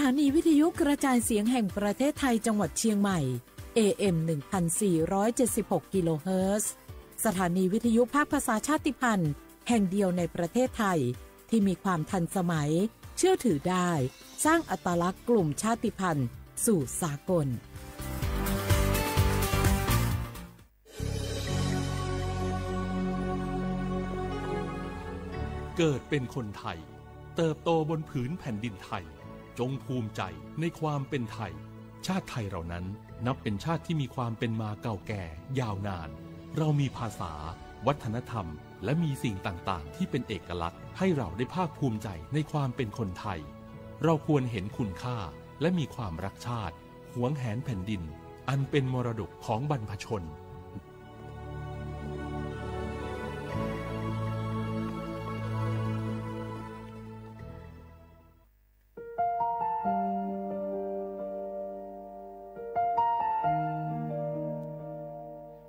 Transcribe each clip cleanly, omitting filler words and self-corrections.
านีวิทยุกระจายเสียงแห่งประเทศไทยจังหวัดเชียงใหม่ AM 1476 กิโลเฮิรตซ์สถานีวิทยุภาคภาษาชาติพันธุ์แห่งเดียวในประเทศไทยที่มีความทันสมัยเชื่อถือได้สร้างอัตลักษณ์กลุ่มชาติพันธุ์สู่สากลเกิดเป็นคนไทยเติบโตบนผืนแผ่นดินไทยจงภูมิใจในความเป็นไทยชาติไทยเรานั้นนับเป็นชาติที่มีความเป็นมาเก่าแก่ยาวนานเรามีภาษาวัฒนธรรมและมีสิ่งต่างๆที่เป็นเอกลักษณ์ให้เราได้ภาคภูมิใจในความเป็นคนไทยเราควรเห็นคุณค่าและมีความรักชาติหวงแหนแผ่นดินอันเป็นมรดกของบรรพชน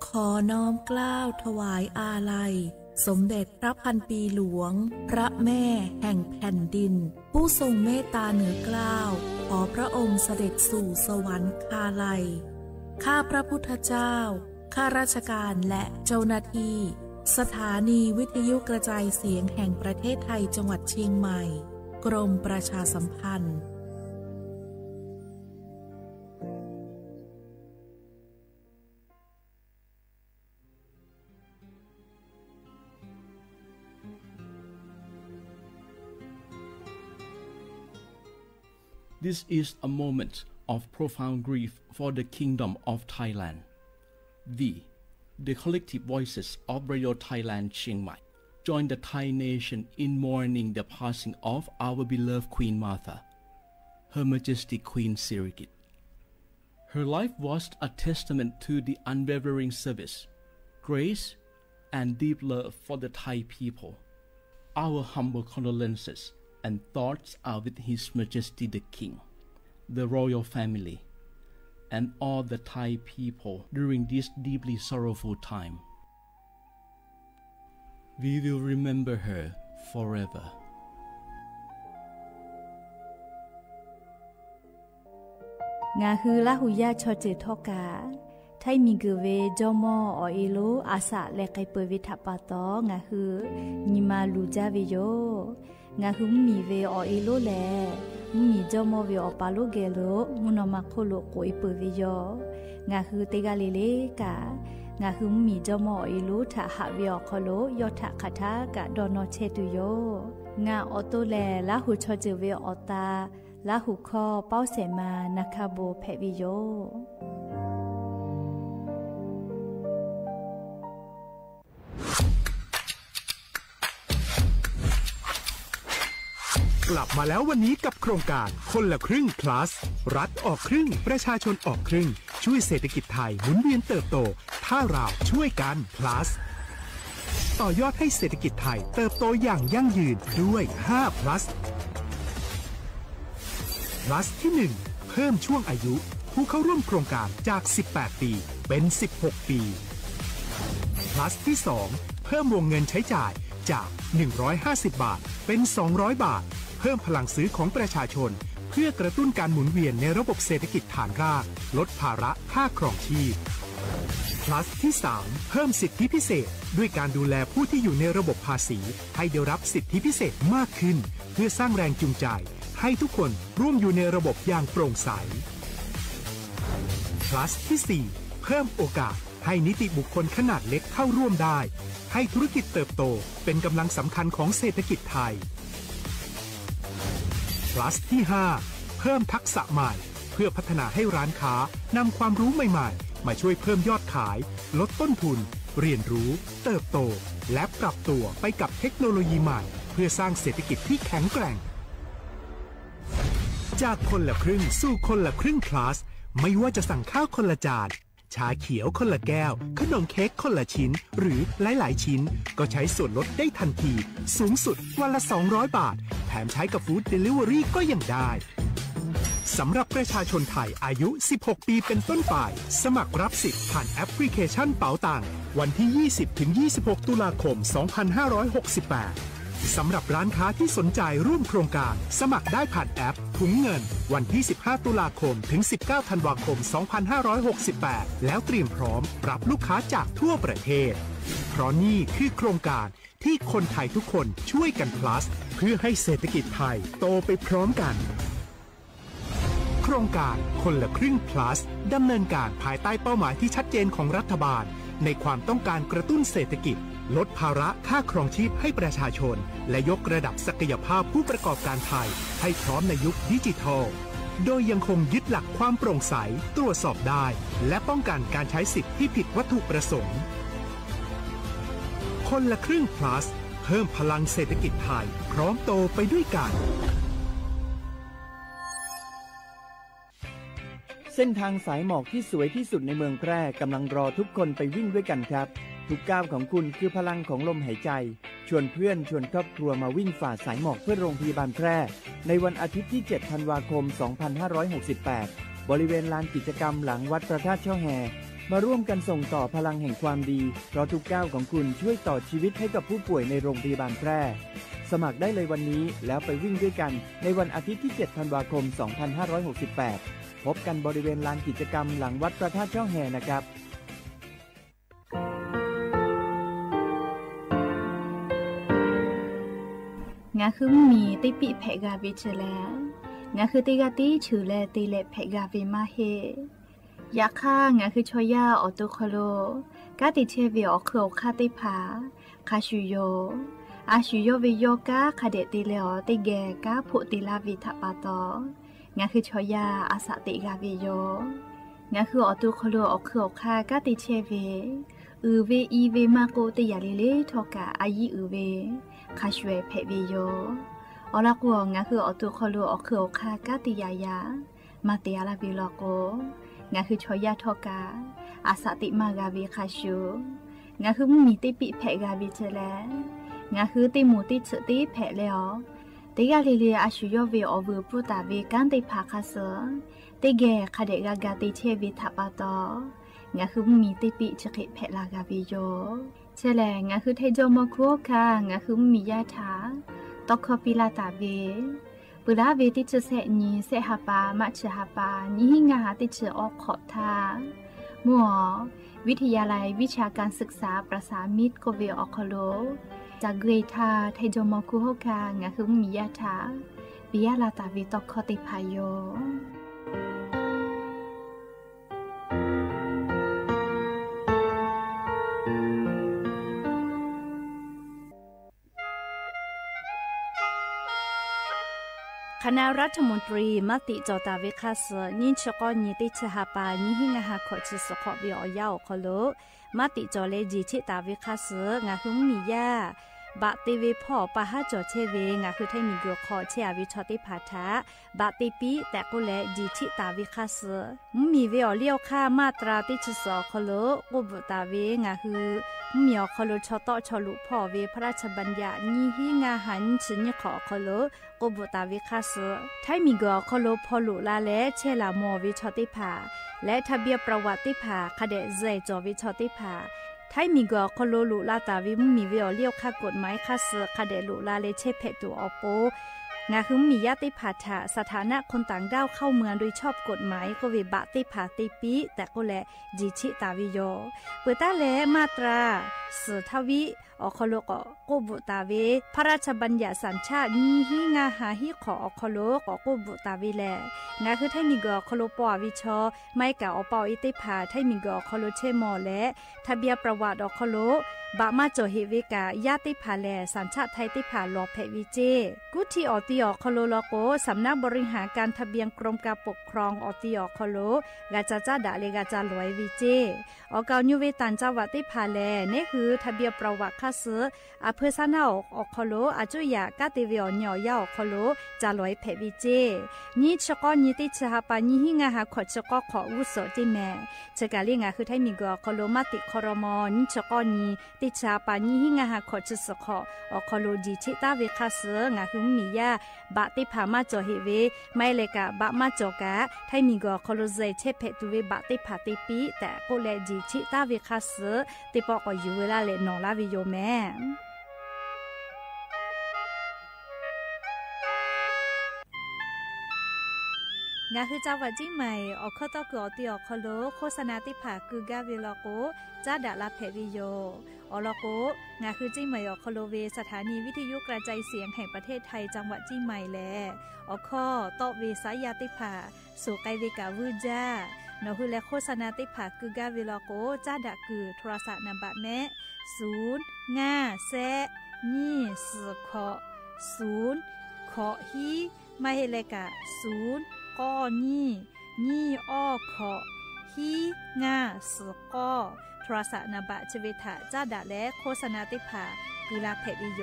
ขอน้อมเกล้าถวายอาลัยสมเด็จพระพันปีหลวงพระแม่แห่งแผ่นดินผู้ทรงเมตตาเหนือเกล้าขอพระองค์เสด็จสู่สวรรคาลัยข้าพระพุทธเจ้าข้าราชการและเจ้าหน้าที่สถานีวิทยุกระจายเสียงแห่งประเทศไทยจังหวัดเชียงใหม่กรมประชาสัมพันธ์This is a moment of profound grief for the Kingdom of Thailand. The collective voices of Radio Thailand Chiang Mai join the Thai nation in mourning the passing of our beloved Queen Martha, Her Majesty Queen Sirikit. Her life was a testament to the unwavering service, grace, and deep love for the Thai people. Our humble condolences and thoughts are with His Majesty the King, the royal family, and all the Thai people during this deeply sorrowful time. We will remember her forever. Nga hu la hu ya cho che thoka Thai mi gu ve jomo o ilo asa le kai pe vi thapa to nga hu ni ma lu ja ve yo nga hu mi ve o ilo le mi jomo ve o pa lo ge lo mu no ma kho lo ko i pe ve yo nga hu te ga le le ka nga hu mi jomo o ilo tha ha ve o kho lo yo tha kha tha ka do no che tu yo nga o to le la hu cho je ve o ta la hu kho pao se ma na kha bo phe vi yoกลับมาแล้ววันนี้กับโครงการคนละครึ่ง plus รัฐออกครึ่งประชาชนออกครึ่งช่วยเศรษฐกิจไทยหมุนเวียนเติบโตถ้าเราช่วยกัน plus ต่อยอดให้เศรษฐกิจไทยเติบโตอย่างยั่งยืนด้วย5 plus plus ที่ 1 เพิ่มช่วงอายุผู้เข้าร่วมโครงการจาก18ปีเป็น16ปีplus ที่ 2 เพิ่มวงเงินใช้จ่ายจาก150บาทเป็น200บาทเพิ่มพลังซื้อของประชาชนเพื่อกระตุ้นการหมุนเวียนในระบบเศรษฐกิจฐานรากลดภาระค่าครองชีพ plus ที่ 3 เพิ่มสิทธิพิเศษด้วยการดูแลผู้ที่อยู่ในระบบภาษีให้ได้รับสิทธิพิเศษมากขึ้นเพื่อสร้างแรงจูงใจให้ทุกคนร่วมอยู่ในระบบอย่างโปร่งใส plus ที่ 4 เพิ่มโอกาสให้นิติบุคคลขนาดเล็กเข้าร่วมได้ให้ธุรกิจเติบโตเป็นกำลังสำคัญของเศรษฐกิจไทย plus ที่ 5 เพิ่มทักษะใหม่เพื่อพัฒนาให้ร้านค้านำความรู้ใหม่ๆมาช่วยเพิ่มยอดขายลดต้นทุนเรียนรู้เติบโตและปรับตัวไปกับเทคโนโลยีใหม่เพื่อสร้างเศรษฐกิจที่แข็งแกร่งจากคนละครึ่งสู่คนละครึ่ง plus ไม่ว่าจะสั่งข้าวคนละจานชาเขียวคนละแก้วขนมเค้กคนละชิ้นหรือหลายๆชิ้นก็ใช้ส่วนลดได้ทันทีสูงสุดวันละ200บาทแถมใช้กับฟู้ดเดลิเวอรี่ก็ยังได้สำหรับประชาชนไทยอายุ16ปีเป็นต้นไปสมัครรับสิทธิ์ผ่านแอปพลิเคชันเป๋าตังวันที่ 20-26 ตุลาคม 2568 สำหรับร้านค้าที่สนใจร่วมโครงการสมัครได้ผ่านแอปถุงเงินวันที่ 15 ตุลาคมถึง 19 ธันวาคม 2568 แล้วเตรียมพร้อมรับลูกค้าจากทั่วประเทศเพราะนี่คือโครงการที่คนไทยทุกคนช่วยกัน plus เพื่อให้เศรษฐกิจไทยโตไปพร้อมกันโครงการคนละครึ่ง plus ดำเนินการภายใต้เป้าหมายที่ชัดเจนของรัฐบาลในความต้องการกระตุ้นเศรษฐกิจลดภาระค่าครองชีพให้ประชาชนและยกระดับศักยภาพผู้ประกอบการไทยให้พร้อมในยุคดิจิทัลโดยยังคงยึดหลักความโปร่งใสตรวจสอบได้และป้องกันการใช้สิทธิ์ที่ผิดวัตถุประสงค์คนละครึ่ง plus เพิ่มพลังเศรษฐกิจไทยพร้อมโตไปด้วยกันเส้นทางสายหมอกที่สวยที่สุดในเมืองแพร่กำลังรอทุกคนไปวิ่งด้วยกันครับทุกก้าวของคุณคือพลังของลมหายใจชวนเพื่อนชวนครอบครัวมาวิ่งฝ่าสายหมอกเพื่อโรงพยาบาลแพร่ในวันอาทิตย์ที่ 7 ธันวาคม 2568 บริเวณลานกิจกรรมหลังวัดพระธาตุช่อแฮมาร่วมกันส่งต่อพลังแห่งความดีเพราะทุกก้าวของคุณช่วยต่อชีวิตให้กับผู้ป่วยในโรงพยาบาลแพร่สมัครได้เลยวันนี้แล้วไปวิ่งด้วยกันในวันอาทิตย์ที่ 7 ธันวาคม 2568 พบกันบริเวณลานกิจกรรมหลังวัดพระธาตุช่อแฮนะครับงาคือมีติปิเพกาวิเชแลงาคือติกาติชื่อแลติเลเพกาวิมาเฮยาค่างาคือชอยาออโตโคโลกาติเชวิออคืออคาติผาคาชุโยอาชุโยวิโยกาคาเดติเลอติแกกาพุติลาวิทปาโตงาคือชอยาอาสติกาวิโยงาคือออโตโคโลออคืออคากาติเชวิเวอีเวมาโกติยาเลเลทอกาอายีเวคาชเวเพวิโยอลากัวงาคืออตุคอลูอคืออคากาติยายามาเตียลาบิลโกงาคือชอยาทอกาอาสติมากาวิคาชูงาคือมีติปิเพกาวิเจแลงาคือติมูติสติเพเลอติกาลิลีอาชุโยวิอวูปุตาวิกันติภาคาเสติเกคาเดกากาติเชวิทัปาโตงาคือมีติปิจคิเพลากาวิโยเชลงาคือเทโจโมคุคางาคือมียาถาตอกคอปิลาตาเวปุราเวติจเสนีเสหปามัชหปานิหิงาติจออกขอทามัววิทยาลัยวิชาการศึกษาประสามิตรโกเวออคโลจากเกรทาเทโจโมคุโฮคางาคือมียาถาปิยาลาตาเวตอกคอติพายโยคณะรัฐมนตรีมติจอตาวิคาสนิชกอนิติชหปานิหิงาหาขอชิสขอวิอยาวคโลมติจอเลจิชิตาวิคาสงาหุมมียาบะติวิพ่อปะหาจอเชเวงาคือไทมีกขอเชอวิชอติภาทะบะติปีแต่กุเลจิชิตาวิคาสมีเวอเลียวค่ามาตราติชสอคโลกุบุตาเวงาคือมีอคโลชอตอชอลุพ่อเวพระราชบัญญัตินิหิงาหันชิญขอคโลกุบุตาวิคาสไทมีกคโลพอลุลาและเชลามอวิชอติภาและทะเบียประวัติภาคเดเซจอวิชอติภาไทมีกคโลลุลาตาวิมีเวอเลียวค่ากฎหมายคาสคเดลุลาเลเชเพตุอโปงาคือมีญาติภาษาสถานะคนต่างด้าวเข้าเมืองโดยชอบกฎหมายก็เวบะติภาติปีแต่ก็แลจิชิตาวิโยเปิดตาแลมาตราสืทวิอคโลกบุตาเวพระราชบัญญัติสัญชาตินิหิงาหาหิขออคโลกบุตาวิแลงาคือไทมีกคโลปอวิชอไม่กะอปออิติภาไทมีกคโลเชมอและทะเบียประวัติอคโลบะมาโจเฮวิกาญาติภาแลสัญชาติไทยติภาลอเพวิเจกุทีออติอคโลโลโกสำนักบริหารการทะเบียนกรมการปกครองออติอคโลกาจาจาดาเลกาจาลวยวิเจออกาญูเวตันจาวติภาแลนี่คือทะเบียนประวัติคาสอเภอซานาอคโลอาจุยากาติเวอญอยาอคโลจาลวยเพวิเจนิชกอนิติชหปานิหิงาหาขอชกอขออุโสจิแมเจกาลิงาคือไทมีกอคโลมาติคอรมอนิชกอนีติชาปานิหิงาหาขอชสขออคโลจิชิตาเวคาสงาหุมมียาบะติภามาจอเฮเวไม่เลกะบะมาจอกะไทมีกอคโลเซเชเพตุเวบะติภาติปีแต่โกเลจิชิตาเวคาสติปอกอยู่เวลาเลนอลาวิโยแม งาคือจังหวัดจิ้งใหม่ออกข้อต่อคืออติออกคอโลโฆษณาติผาคือกาเวลโกจ้าดาลาเพวิโยอลโกงาคือจิ้งใหม่ออกคอโลเวสถานีวิทยุกระจายเสียงแห่งประเทศไทยจังหวัดจิ้งใหม่แลออกข้อต่อเวสายาติผาสู่ไกเวกาวูจ้านอคือและโฆษณาติผาคือกาเวลโกจ้าดาคือโทรศัพท์นำบัตรแม่0 5 แซนี่4ขอ0ขอฮีไม่เฮเลกะ0ก้อนี่อ้อขอฮีงา4ก้อโทรศัพท์นำบัตรชีวิตะจ้าดาและโฆษณาติผาคือลาเพวิโย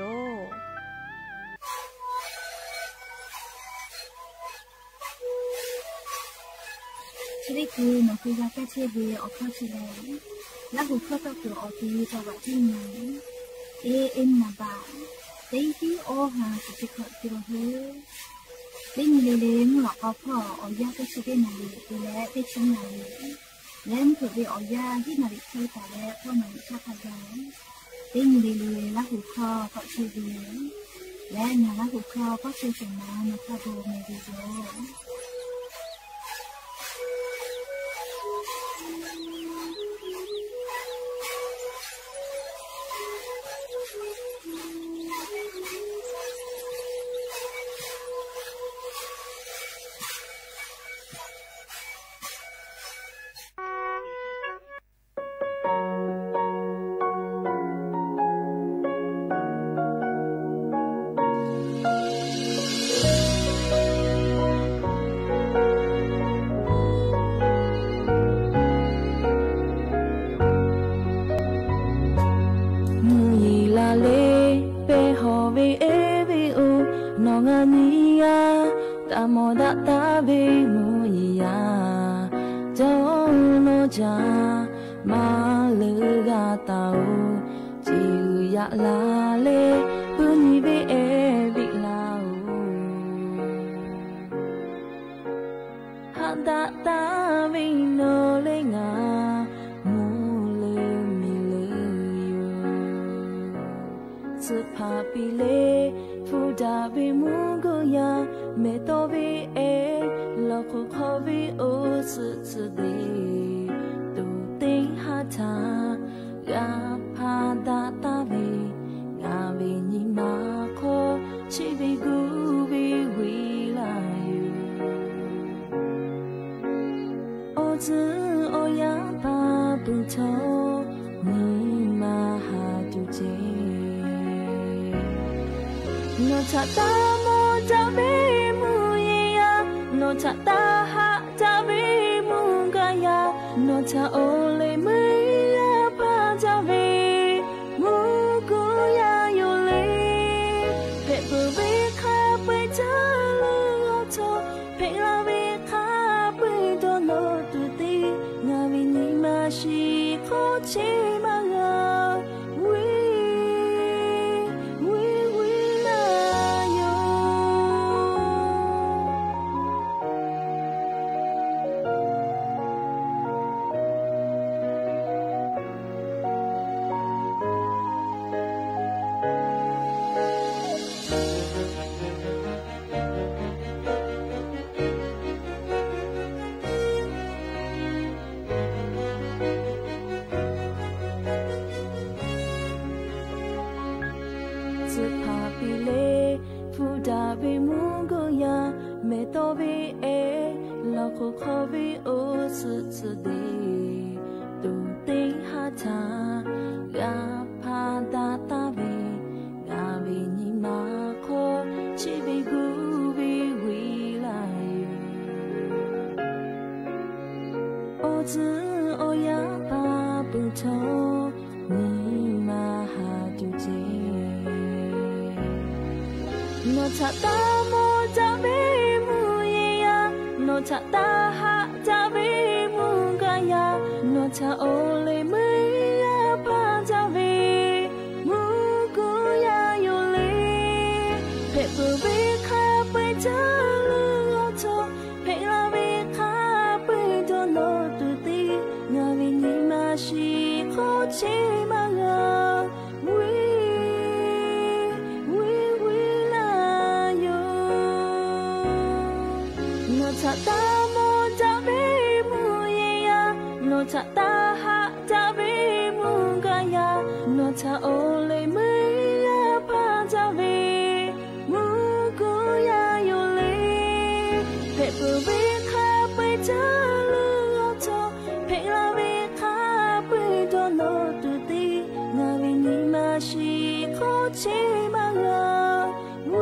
ชีวิตคือหนูคือยาแก้เชื้อดีออกข้อชิเลและหูข้อต่อตัวออกที่จังหวัดที่ไหนเอ็มนาบาเต็งที่โอหาสุดขอจิโรเฮเต็งเลเลงหลอกเอาพ่อออกยาแก้เชื้อได้นาลีดูแลได้ชั้นนาลีและเกิดไปออกยาที่นาลีใช้แต่และพ่อหนูชาติยาเต็งเลเลและหูข้อก็เชื้อดีและนาและหูข้อก็เชื้อสมน้ำมาข้าโบเมดิโยChata หะจาวีมุกายาโนชาโอเลมือยาพาจาวีมุกุยาโยเลเพปวีคาไปจาลือโตเพลาวีคาไปโดโนตุติงาวินิมาชิโคชิมางาม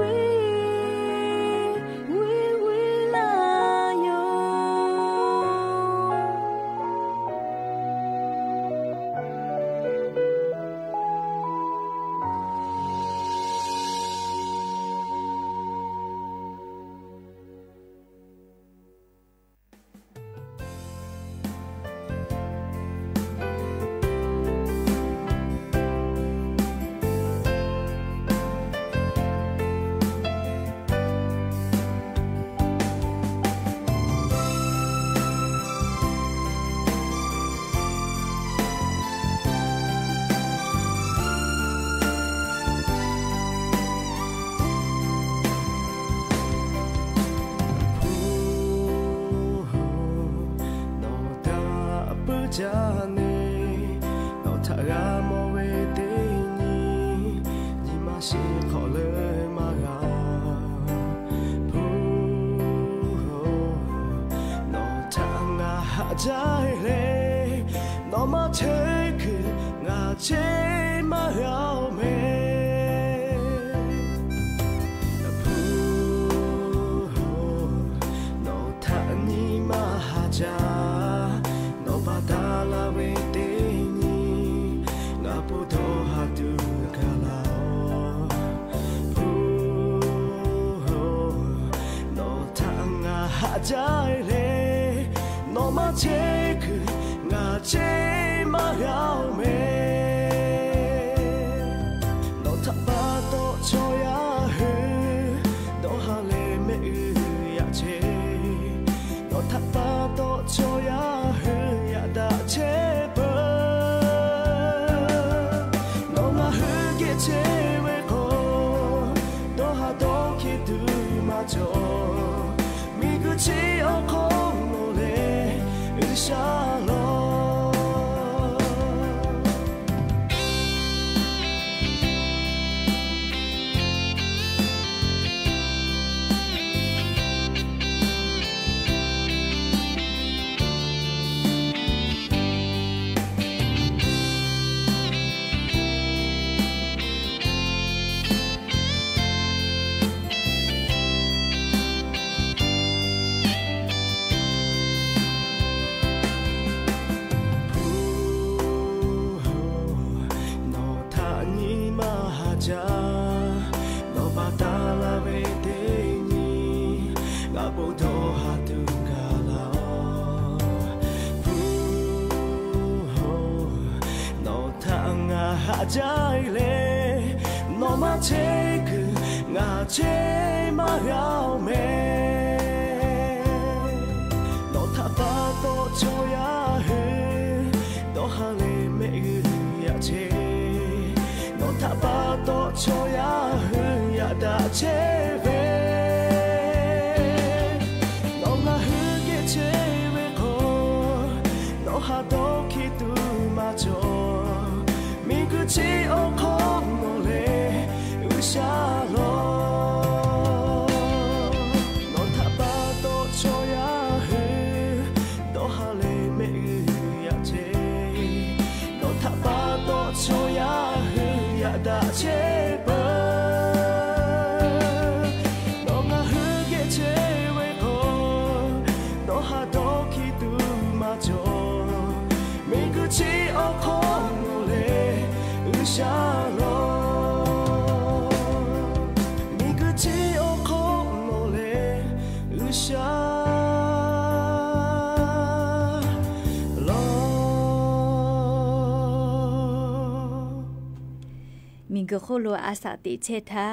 ิงก็โคโลอาสาติเชทา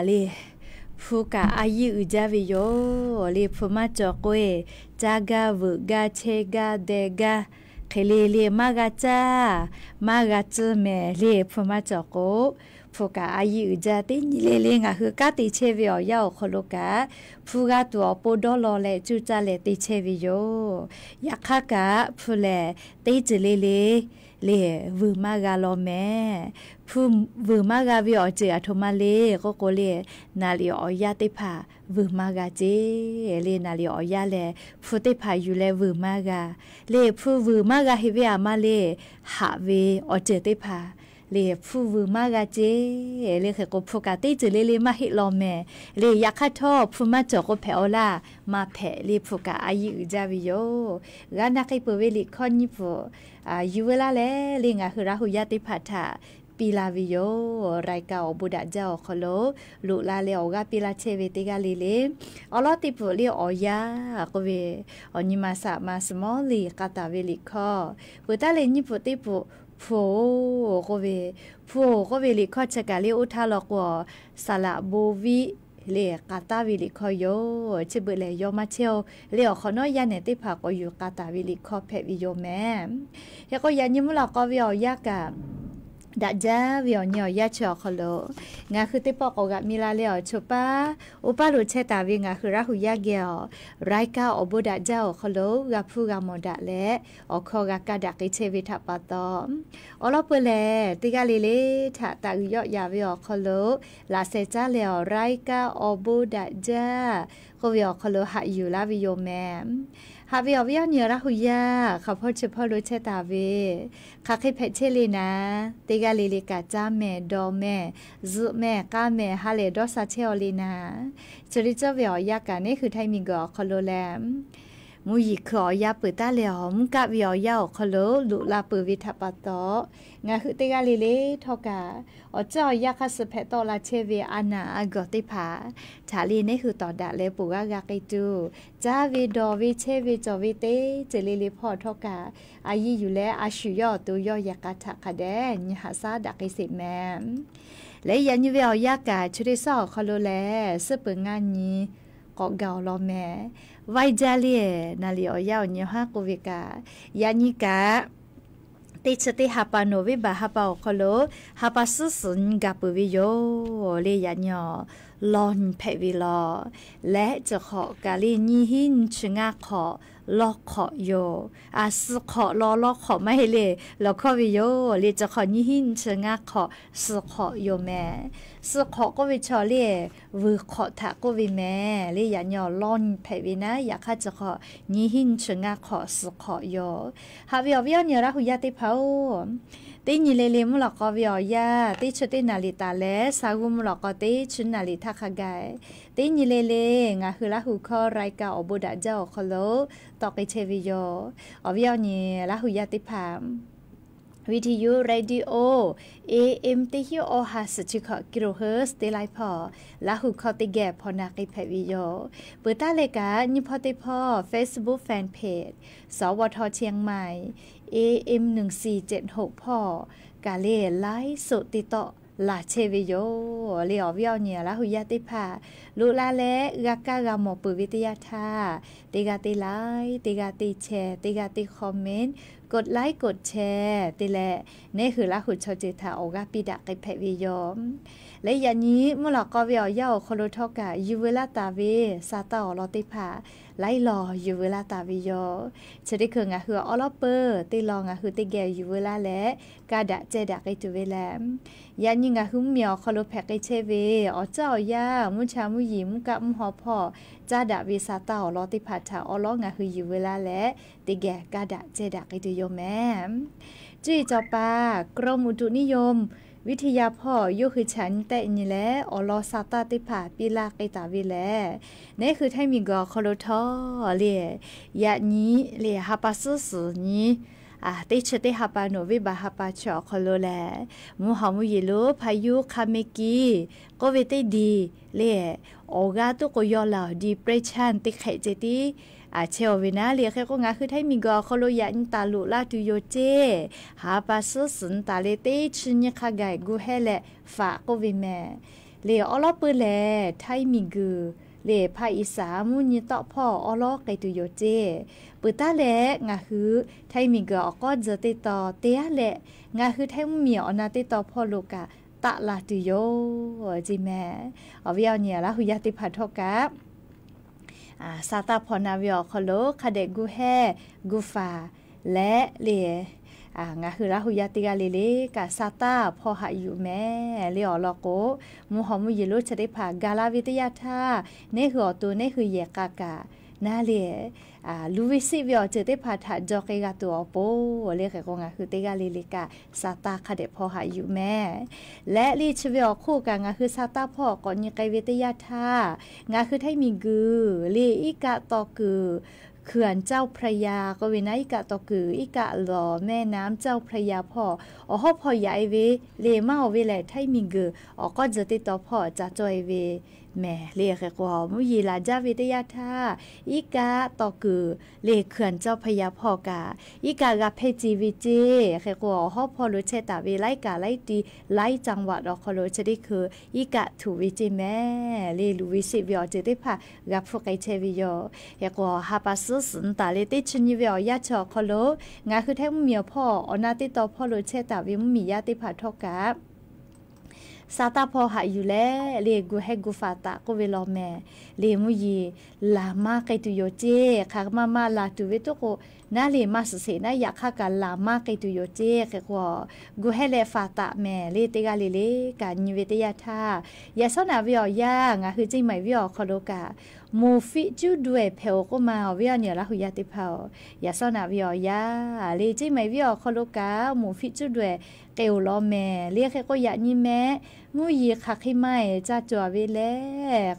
เลผู้กะอายุอุจาวิโยเลผู้มาจอกเวจากาวุกาเชกาเดกาเคเลเลมากาจามากาจเมเลผู้มาจอกโก พวกกาอายุจะตินิเลเลงะคือกาติเชวิอยาคโลกาผู้กาตัวปดอลอเลจูจาเลติเชวิโยยาคากะผู้เลติจิเลเลเลวืมากาลอแม่ผู้วืมากาวิอเจอโทมาเลก็โกเลนาลิออยาติพาวืมากาเจเลนาลิออยาเลผู้ติพาอยู่เลวืมากาเลผู้วืมากาเฮเวอามาเลหาเวอเจติพาเลผู้วืมากาเจเลเคก็ผู้กาติจิเลเลมาฮิลอแม่เลยาคาทอผู้มาจอกแผอลามาแผเลผู้กาอายุจาวิโยกานักไอเปเวลิคอนนิโปยูเวลาเลงะคือราหุยาติพัทธาปีลาวิโยรายเก่าบุดาเจ้าคโลลุลาเลออกาปีลาเชเวติกาลีเลอลอติปุเลียอยาก็เวอนิมาสะมาสมอลีกาตาเวลิคอปุตาเลนิปุติปุโฟก็เวโฟก็เวลิคอชกาเลอุทาลอกวสละโบวิเลกาตาวิลิคอโยชิบุเลโยมาเชลเลอขอนอยาเนติภาก็อยู่กาตาวิลิคอเพวิโยแม่เฮก็ยานิมุลก็วิอยากะดัจจาวิอญอยาชอคโลงาคือติปอกกะมิลาเลอชุปาอุปาลุเชตาวิงาคือราหุยาเกอรายกาอบุดาเจ้าคโลกะพูกะมอดะและอคอกะกะดักอิเชวิทะปะตออลอเปเลติกาลิเลทะตะยอยาวิอคโลลาเซจาเลอรายกาอบุดาเจ้าก็วิอคโลหะอยู่ลาวิโยแมฮาวิอวิญญาราหุยาข้าพเจ้าพ่อรู้เชตาเวข้าเคยเพชเชลีนะติกาลิลิกาจ้าแม่ดอแม่ซุแม่ก้าแม่ฮาเลดอซาเชอลีนาจริจวิอยากานี่คือไทมิกอคโลแลมมูยิขอยาปืตาเลอมกะวิอยาคโลลุลาปืวิทัปะตองาคือติกาลิเลทอกาอเจ้ายาคัสเพตอลาเชเวอานาอากอติภาชาลีนี่คือต่อดะเลปูกากากิจูจาวิดอวิเชวิจอวิเตเจลิลิพอทอกาอายีอยู่และอาชุยอตัวยอยากาทะคะแดนยหาซาดักอิสิแมและยันยูเวอยากาชุริซอคโลแลซึเปงานนี้ก็เกาลอแม่ไวจาเลียนาลิอยาญฮากุวิกายานิกาติชติฮาปาโนวิบาฮาปาคโลฮาปาสุสุนกาปวิโยเลยันยอลอนเพวิลอและจะขอกาลีนีหินชงาขอลอกขอโยอาสุขอลอลอกขอไม่เลยลอกขอวิโยเลจะขอนีหินชงาขอสุขอโยแม่สุขอก็วิชอเลวืขอทะก็วิแม่เลยันยอลอนเพวินะอยากข้าจะขอนีหินชงาขอสุขอโยฮาวิอวิญญาราหุยาติเผาตินิเลเลมุลกอวิอยาติชุตินาลิตาเลสากุมุลกอติชุนาลิทักไกตินิเลเลงาคือละหุคอรายกาอบุดาเจ้าคโลตอกเชวิโยอวิญญาละหุยาติพามวิทยุเรดิโอ AM ติฮิโอฮัสจิคกิโลเฮิร์ตติไลพอละหุคอติแกพอนากิเพวิโยเปิดตาเลกานิพอติพอ Facebook Fanpage สวทเชียงใหม่ AM 1476พ่อกาเลไลฟ์สดติต่อลาเชวิโยเลียววิญญาละหุยาติพาลุลาเลกากากามอปุวิทยาธาติกาติไลติกาติแชร์ติกาติคอมเมนต์กดไลค์กดแชร์ติแลนี่คือละหุชจิตาโอกาปิดะกิเพวิโยและอย่างนี้มุลกอวิอยาโคโลทอกายูเวลาตาเวซาตาอลอติพาไลลอยูเวลาตาวิโยชดิคืองาคืออลอเปอร์ติลองาคือติแกยูเวลาและกาดะเจดะกิตุเวแลมยันยิงาคือเมียวโคโลแพกเชเวอเจ้ายามุชามุยิมกะมุหอพอจาดะวิซาตาอลอติพาทาอลองาคือยูเวลาและติแกกาดะเจดะกิตุโยแมจุยจอปากรมอุตุนิยมวิทยาพ่อยุคือฉันแต่นี่แหละอลอซาตาติผาปีลาไกตาวิแลนี่คือให้มีกอคโลทอเลียยะนี้เลียฮาปาสุสุนี้ติชติฮาปาโนวิบาฮาปาชอคโลแลมูฮามุยิโลพายุคาเมกีก็เวติดีเลียโอกาตุโกยอลาดีเปรชันติไขเจติเชลวินาเลียแค่ก็งาคือให้มีกอคโลยันตาลุลาตุโยเจฮาปาสุสุนตาเลเตชิญคาไกกูเฮเลฝาก็วิแม่เลียอลอปืแลไทมีกือเลภาอีสามุญตอพ่ออลอไกตุโยเจปืตาแลงาคือไทมีกอก็จะติดต่อเตียแลงาคือไทเมียอนาติต่อพ่อโลกาต ตะลาตุโยจิแม่อวิเอาเนี่ยละหุยาติพัททกับซาตาพอนาวิอคโลคาเดกูแฮกูฟาและเลงาคือละหุยาติกาเลกะซาตาพอหาอยู่แม่เลอลอโกมูหอมุยลุจะได้ผ่ากาลาวิทยาธาเนหัวตัวเนคือเยกากานาเลลูวิซิวิอเจได้ผ่าถาจอกกาตัวโปเลกะกงาคือเตกาเลกะซาตาคาเดพอหาอยู่แม่และลีชวิอคู่กางาคือซาตาพ่อก่อนยไกวิทยาธางาคือไทมีกือลีอีกะตอกือเขื่อนเจ้าพระยาก็เวนะอิกะตอกืออิกะหล่อแม่น้ำเจ้าพระยาพ่อฮอพ่อใหญ่เวเลมาเวแลไทมีกือก็จะติดต่อพ่อจะจอยเวแม่เรียกกว่ามุยีลาจาวิทยาธาอีกาตอกือเลเขื่อนเจ้าพยาพ่อกาอีกากาเพจีวิเจแค่กว่าฮอพอรู้เชตาวิไลกาไลตีไลจังหวัดอคโลจะได้คืออีกาถูวิเจแม่เลลูวิสิวิอจะได้พากับพวกไอเชวิโยแค่กว่าฮาปัสสุนตาเลติชนิวิอยาชอคโลงาคือแท้มุมีพ่ออนาติตอพ่อรู้เชตาวิมุมียาติพาทอกับซาตาพอหาอยู่แล้วเลกูให้กูฟาตาก็เวลาแม่เลมุยีลามาไกตุโยเจค่ะมาลาตุเวตุโกนาเลมาสเสนาอยากฆ่ากันลามาไกตุโยเจค่ะว่ากูให้เลฟาตาแม่เลติกาเลกันนิเวตยาธายาสนาวิอยางาคือจิไหมวิอคโลกามูฟิจูด้วยเพลก็มาวิอเนี่ยละหุยาติเพลยาสนาวิอยาเลจิไหมวิอคโลกามูฟิจูด้วยเกลล้อแม่เรียกแค่ก็อยากนี่แม่มูยีคักให้ไม่จะจัวเวแล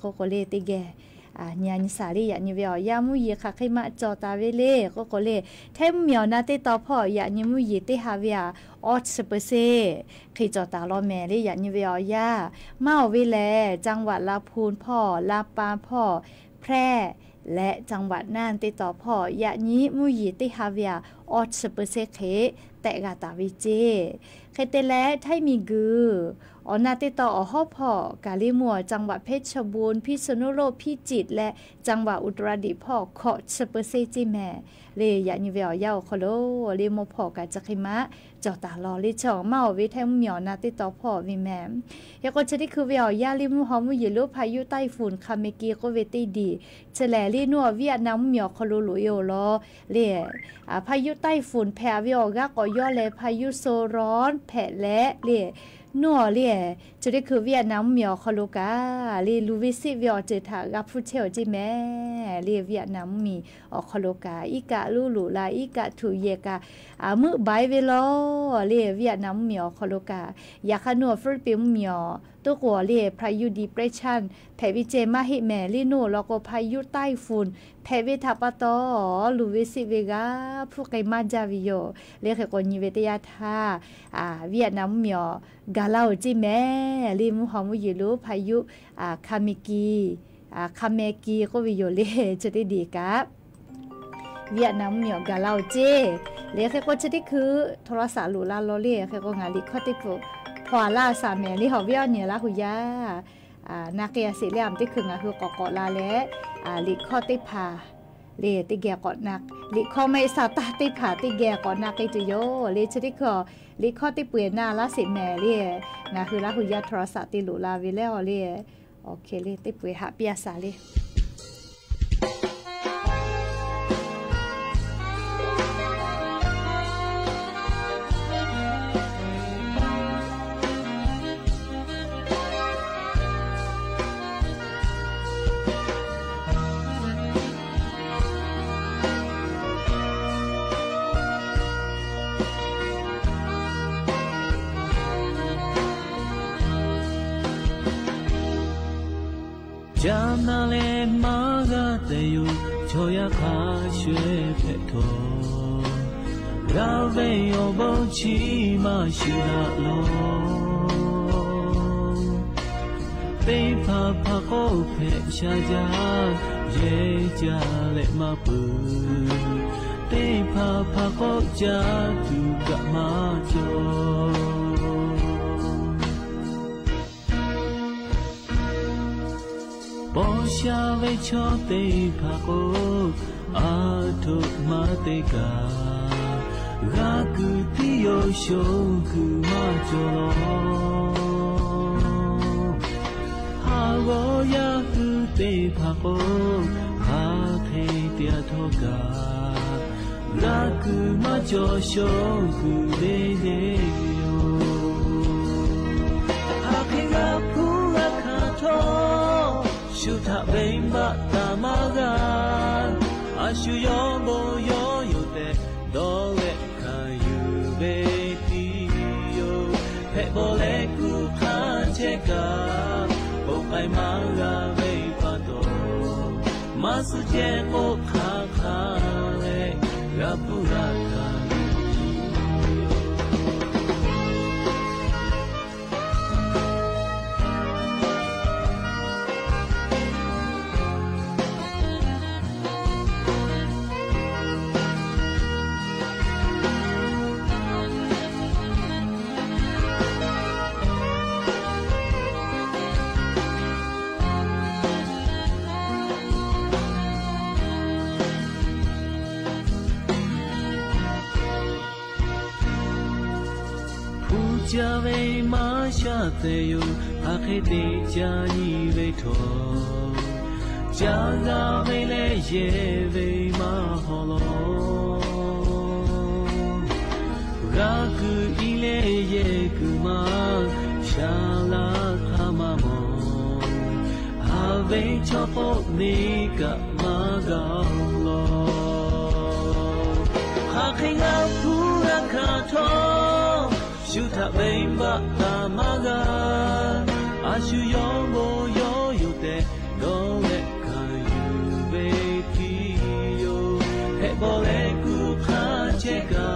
ก็เลติแกญาณิสาลีอยากนี่เวียยามูยีคักให้มาจอตาเวเลก็เลแทมเมียวนาเตตอพ่ออยากนี่มูยีเตฮาเวียออดสเปเซเคยจอตาล้อแม่เลยอยากนี่เวียยามาเวแลจังหวัดลาพูนพ่อลาปาพ่อแพร่และจังหวัดน่านติดต่อพ่ออยากนี้มูยีเตฮาเวียออดสเปเซเคแต่กาตาวิเจเคเตและไทมีกืออนาติต่อฮอพ่อกาลิมัวจังหวัดเพชรบูรณ์พิษณุโลกพิจิตรและจังหวัดอุตรดิตถ์พ่อขอสเปเซจิแม่เลยอยากนิเวลยาวคโลเลโมพ่อกาจักริมะจอตาลอลิช่องเมาวิแทมเหมียวนาติต่อพ่อวิแมมยาก็จะได้คือเวลยาลิมูฮอมุยิโลพายุไต้ฝุ่นคาเมกีก็เวติดีเฉลลีนัวเวียดนามเหมียวคโลลุโยลอเลพายุไต้ฝุ่นแผ่เวลกะก็ย่อเลพายุโซร้อนแผ่และเลนัวเลี่ยจะได้คือเวียดนามเหมียวคโลกาลีลูวิซิวิอเจถากับผู้เชี่ยวจิแม่เลียเวียดนามมีอคโลกาอีกะลูลูลาอีกะถูเยกามือใบเวลอเลียเวียดนามเหมียวคโลกาอยากขนวดฟิลิปปินส์เหมียวตัวกัวเลียพายุดีเปรชันแผ่วิเจมาฮิแมลีโนแล้วก็พายุใต้ฝุ่นแผ่วิทัปตอลูวิซิเวกาพวกไกมาจาวิโยเรียกคนนิเวตยาธาเวียดนามเหมียวกาลาวจิแม่ลิมุฮอมุยิลูพายุคาเมกีก็วิโยเลจะได้ดีกับเวียดนามเหมียวกาลาวเจเรียกก็จะได้คือโทรศัพท์หรูลาโลเรียกก็งานลิคอติโปพอลาสามแม่ลิหอเวียเนี่ยละหุยานักเรียนสิเลียมที่คืองานคือกอลาและลิคอติพาเลติแกก่อนนักลิคอไม่สาตาติผาติแกก่อนนักไอจิโยเลจะได้คือลิคอติเปื่อยหน้าละสิแม่เรียงานคือละหุยาโทรศัพท์ติหรูลาวิเลอเรียโอเคเลติเปื่อยหาเปียสาเลจำนาเลมาก็แต่อยู่ชอยาคาช่วยเพทอเราไม่ยอมชีมาชิลาโลเป็นพาโคเพชาจาเยจาเลมาปืเป็นพาโคจาดูกะมาโจบอชาเวชอเตพาโกอาทุมาเตการากุติโยโชคุมาโจโล โกยาคือเตพาโกพาเทเตียทการักมาจอชงกุเดเดโยอาคิราพูรักขาทอชุทะเบงบะตามากาอาชุยอโบโยโยเตโดเวคายูเบติโยเพโบเลกุคาเชกาโอไปมาราเวปาโตมาสุเจโอคาคาเลราปุราคาจาเวมาชาเตยุอาเคเตจานีเวทอจางาเวเลเยเวมาฮอโลรักอิเลเยกุมาชาลาคามามอนอาเวชอปเนกะมากาโลอาเคงาพูรักขาทอชุทะเบงบะตามากาอาชุยองโบโยโยเตโดเลคายูเบติโยเฮโบเลกุคาเชกา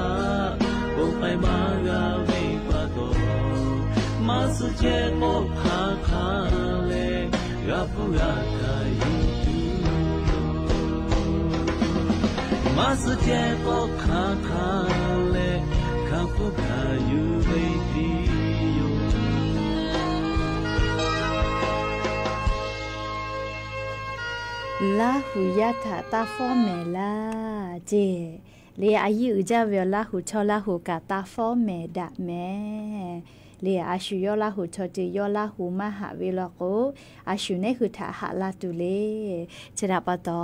โอไปมากาเวปาโตมาสุเจโอคาคาเลราปุราคายูตุโยมาสุเจโอคาคาเลKapu kayu beitiyo La huyata ta formela je le ayu ja vela hu chola hu ka ta forme da me le ashu yo la hu chote yo la hu ma ha ve lo ko ashu ne hu tha ha la tu le chira pa to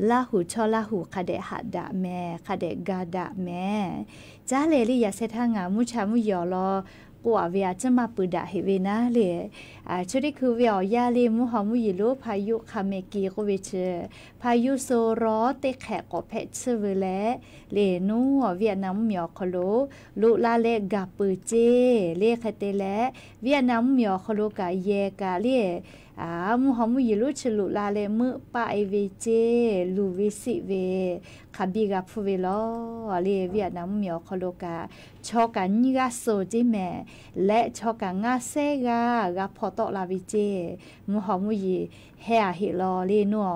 la hu chola hu kha de ha da me kha de ga da me ja le li ya se tha nga mu cha mu yo loกว่าเวียจะมาปืดาเฮเวนะเลยชุดนี้คือเวียยาเลมุหอมุยิโลพายุคาเมกีก็เวชพายุโซรอเตแขกอเพชเวเลเลนูเวียดนามเหมียวคโลลุลาเลกาปืเจเลคเตเลเวียดนามเหมียวคโลกาเยกาเลมุหอมุยิโลชลุลาเลมือปาไอเวเจลูวิสิเวคาบิกาพูเวลเลเวียดนามเหมียวคโลกาชอกันนิกาโซจิแม่และชอกันงาเซกากาพอตอลาวิเจมุหอมุยิเฮอาฮิลอเลนัว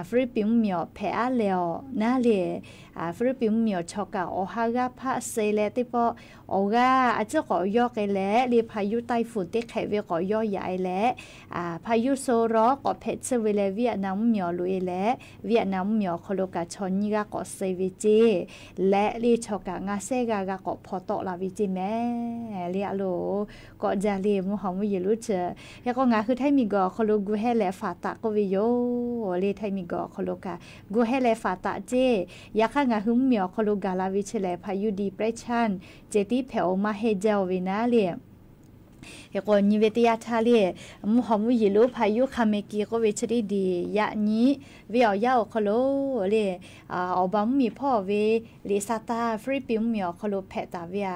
ฟิลิปปินส์เหมียวแพ้แล้วนะเลฟิลิปปินส์เหมียวชอกาโอฮากาพะเซเลติปอโอกาอาจจะก่อยอกันแล้วเลพายุไต้ฝุ่นที่แขเวก่อยอใหญ่แล้วพายุโซรอก็เพชรเวเลเวียดนามเหมียวลุยแล้วเวียดนามเหมียวโคโลกาชอนนิกาก็เซวิเจและเลชอกางาเซกากาก็พอตอลาวิเจแม่เลอะโลก็จะเลมุหอมุยิลุเจแล้วก็งาคือไทมีกอโคโลกูเฮแลฟาตะก็วิโยเลไทมีกอโคโลกากูเฮแลฟาตะเจยาข้างาหึมเหมียวโคโลกาลาวิเชเลพายุดีเพรสชันเจติแผ่วมาเฮเจลวินาเลเฮก็นิเวติยาทาเลมุหอมุยิลุพายุคาเมกีก็เวชริดียะนี้เวียวยาวโคโลเลอบามีพ่อเวเลซาตาฟิลิปปินส์เหมียวโคโลแพตาเวีย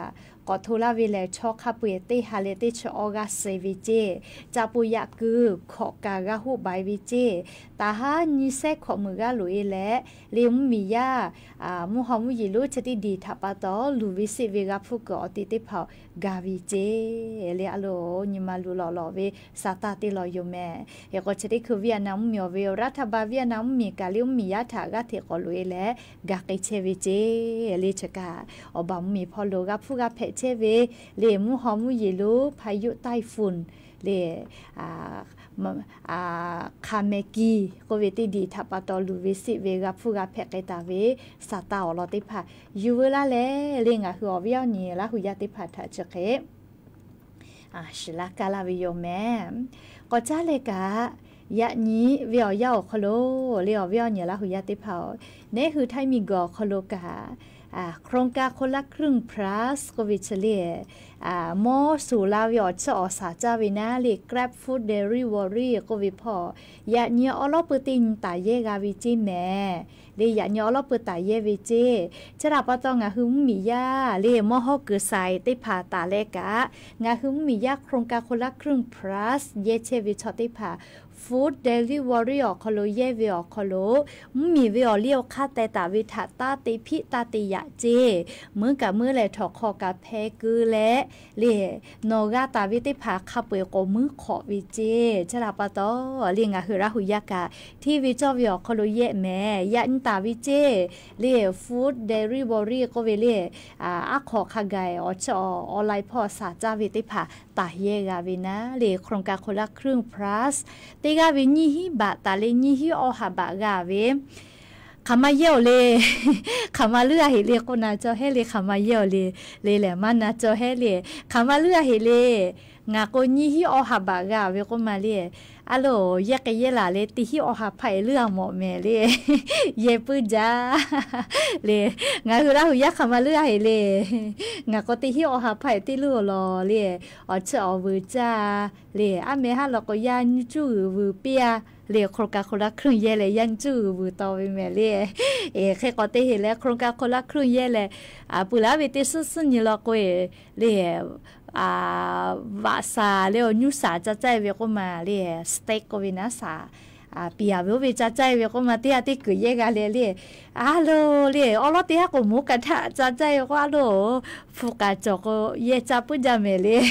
ก็ทุลาวิเลชอคาปุยติฮาเลติชออกาเซวิเจจาปุยะกือขอกากาหูบายวิเจตาฮานิเซขอมือกาลุยและเลมมียามุฮอมุยิลุชติดีทัปาตอลูวิสิเวกาฟุกอติติพากาวิเจเลอะโลนิมาลุลอเวซาตาติลอยแม่เฮก็ชติคือเวียดนามเหมียวเวรัฐบาลเวียดนามมีกาลิมมียาถากาเทกอลุยและกาเกเชวิเจเลชกาอบามีพอโลกาฟุกาเพเชเวเลมุหอมุยิลุพายุไต้ฝุ่นเลคาเมกีก็เวติดีทัปตอลูวิสิเวกาฟูกาเพกตาเวสาตาอลอติพายูเวลาเลงะหัวเวียวนี่ละหุยาติพาทะเจเก ชิลากาลาวิโยแม่ก็จ้าเลยกะยะนี้เวียวยาวคโลเลียวเวียวเนี่ยละหุยาติเผาเนี่ยคือไทยมีกอคโลกะโครงการคนละครึ่ง plus ก็วิชเลียมอสูลาวิอชอสาจาวินาลี Grab Food Delivery ก็วิพอยะเนี่ยอลอปติงตาเยกาวิจิแม่เลยยะเนี่ยอลอปตาเยวิจิจะรับว่าต้องงาหึมมียาเลยมอฮอเกอไซติพาตาเลกะงาหึมมียาโครงการคนละครึ่ง plus เยเชวิชอติพาFood Delivery ออกคโลเยวิออกคโลมีวิอเลียวคาแต่ตาวิถาตาติพิตาติยะเจมือกับมือแลถอกคอกะเพกือและเลโนกาตาวิติภาคาเปโกมือขอวิเจชลาปะตอเลียงะหือราหุยากะที่วิจอวิออกคโลเยแม่ยันตาวิเจเล Food Delivery ก็เวเลอะขอคาไกออชอออนไลน์พอสาจาวิติภาตาเยกาวินะเลโครงการคนละครึ่ง plusติกาวิญิฮิบะตาเลญิฮิออหะบะกาเวคำมาเยี่ยวเลยคำมาเลือเฮเลคนน่ะเจ้าเฮเลคำมาเยี่ยวเลยแหละมันน่ะเจ้าเฮเลคำมาเลือเฮเลงาโกญิฮิออหะบะกาเวก็มาเลยอะโลยะกะเยลาเลติฮิออหะไผเลือหมอแม่เลยเยปุจาเลยงาคือราหุยะคำมาเลือเฮเลงาโกติฮิออหะไผติลูลอเลยออเชอวืจาเลยอะเมหะลอก็ยานจูวืเปียเรียกโครงการคนละครึ่งเย่เลยยันจูบูตอไปแม่เรียแค่ก็เตเห็นแล้วโครงการคนละครึ่งเย่เลยปุระวิติสุนี่เราก็เรียวาซาเรียวยูซาจะใจเวก็มาเรียสเต็กก็วินาซาปียาวิจะใจเวก็มาเตียที่กุยเยกาเรียฮัลโหลเรียออลเตียก็มุกันทะจะใจว่าโลฟูกาจอกเยจับปุจาเมเรีย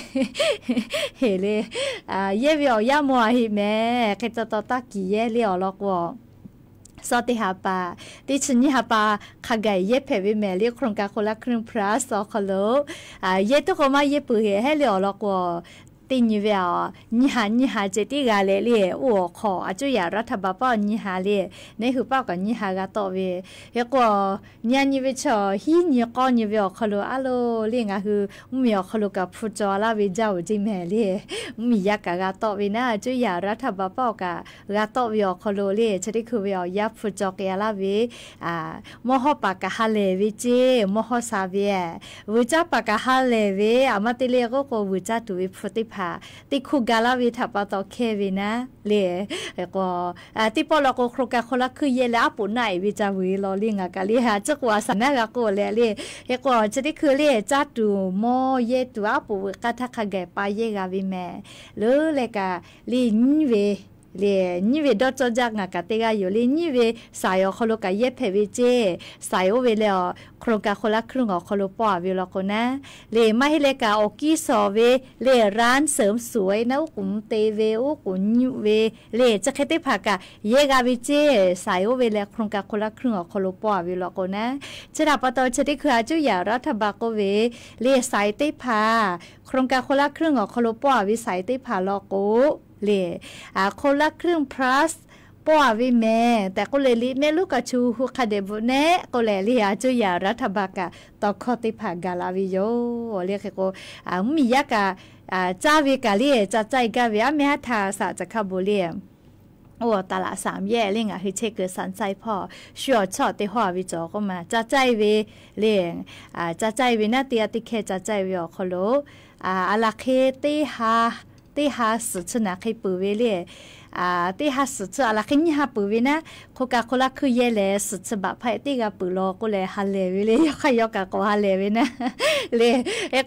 เฮเรียเยวิอยามัวฮิแม่แค่จะต่อตากี่เยเรียวลอกว่าสอติหาปาดิฉันนี่หาปาขกายเย็บเพวิแม่เรียกโครงการคนละครึ่งพระสอคโลเย็บตุกมาเย็บปืนให้เลี้ยวลอกว่าตินอยู่แล้วนี่หาเจติกาเลเล่โอ้ขออาจุยารัฐบาลป้อนี่หาเลในหือป้ากับนี่หากาต่อเวเฮก็นี่เวชอฮีนี่ก็นี่เวคโลอะโลเลี้ยงอะคือมีคโลกับผู้จอลาเวเจ้าจิแม่เลมียากกาต่อเวนะอาจุยารัฐบาลป้อกากาต่อเวคโลเลชะดิคือเวยาผู้จอกยาลาเวมอฮอปากะฮาเลเวเจมอฮอซาเววิจาปากะฮาเลเวอามาติเลก็วิจาตุวิพุติติคุกาลาวิทับต่อเควินะเลก็ติปอลก็โครกาคนละคือเยลาปุ่นไหนวิจาวิลอลิงกาลีหาจักว่าสนากก็เลก็จะได้คือเลจัดดูมอเยตัวปุกะทักกะปาเยกาวิแม่หรือเลกาลินเวนี่เวดอจจักงากะเตกาอยู่นี่เวสายอคโลกะเยเพวิเจสายโอเวเลอโครงการคนละครึ่งอคโลปอวิลโกนะเลไม่ให้เลกาโอกิซอเวเลร้านเสริมสวยนะกุมเตเวโอกุนเวเลจะเคติภากะเยกาวิเจสายโอเวเลโครงการคนละครึ่งอคโลปอวิลโกนะจะรับปตอจะได้คืออาจุยารัฐบาลก็เวเลสายเตพาโครงการคนละครึ่งอคโลปอวิสายเตพาลโกเลคนละครึ่ง plus ป้อวิแม่แต่ก็เลยลิแม่ลูกกะชูฮูคาเดบุเนก็เลยลิอาจุยารัฐบาลกะตอคอติภากาลาวิโยเรียกก็มียากะจาวิกาลีจะใจกะเวอเมหทาสะจะคาบุเลียโอ้ตลาด3แย่เล่งคือเชเกิดสันไซพ่อชัวชอติหัววิจอก็มาจะใจเวเล่งจะใจเวนะเตียติเคจะใจเวอคโลอะลาเคติฮาสุชนะใครปืนเวเล่ติฮาสุชอะไรขึ้นยี่ห้าปืนเวนะโคกาโคลาคือเยเลสุชแบบไพ่ติกาปืนโลก็เลยฮัลเลเวเลยยกยกกาฮัลเลเวนะเลย